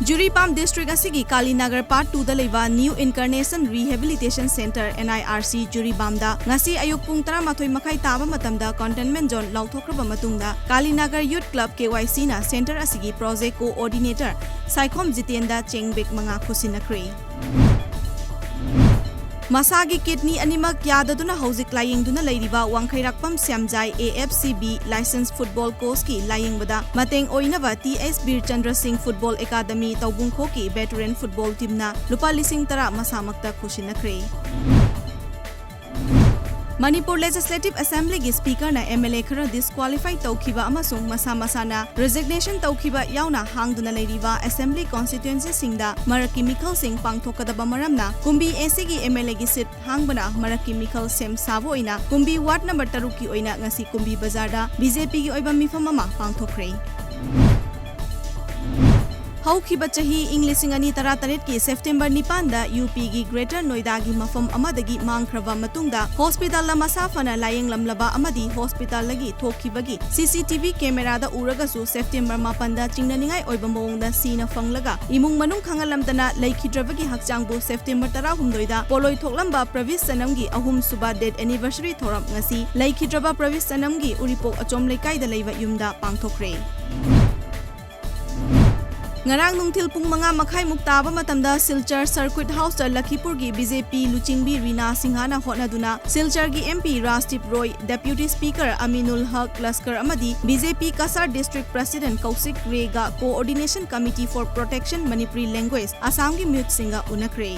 Juripam District asigi Kalinagar Part 2 da leiba New Incarnation Rehabilitation Center NIRC Juripam da ngasi ayuk pung 13 makai taba matamda containment zone lauthokraba matungda Kalinagar Youth Club KYC na center asigi project coordinator Saikhom Jitenda Chengbek manga khusinakre Masagi kidney animak yadaduna hauzik layingduna leiriba wangkhairakpam Siamjai AFCB licensed football coach ki layingbada mateng oinaba TS Bir Chandra Singh Football Academy Taubungkho ki veteran football team na lupa 10,000 masamakta khusinakre Manipur Legislative Assembly gi speaker na MLA khara disqualify tawkhiba amasung masa na resignation tawkhiba yauna hangduna leiriba assembly constituency singda maraki mikhal sing pangthokadaba maramna kumbi AC gi MLA gi seat hangbana maraki mikhal sem sabo oina kumbi ward number 3 ki oina ngasi kumbi bazar da BJP gi oiba mifam ama pangthokre Haukiba chahi Englishing ani tarataret ki September 9 da UP gi Greater Noida gi mafam amadagi mangkhraba matungda hospital la masafana layeng lamlaba amadi hospital lagi thokhibagi CCTV camera da uraga su September 9 da chingnaningai oiba mawongda sina fanglaga imung manung khangalamdana laikhidrabagi hakchangbu September 19 da poloi thoklamba Pravis Sanam gi ahum suba dead anniversary thoram ngasi laikhidraba Pravis Sanam gi uripok achom lekai da leiba yumda pangthokre Ngarang nungthil pung manga makhai muktaba matamda Silchar Circuit House ta Lakhipur gi BJP Luchingbi Rina Singhana hotnaduna Silchar gi MP Rastip Roy Deputy Speaker Aminul Haq Laskar amadi BJP Kasar District President Kausik Rega Coordination Committee for Protection Manipuri Language Assam gi mute singa unakre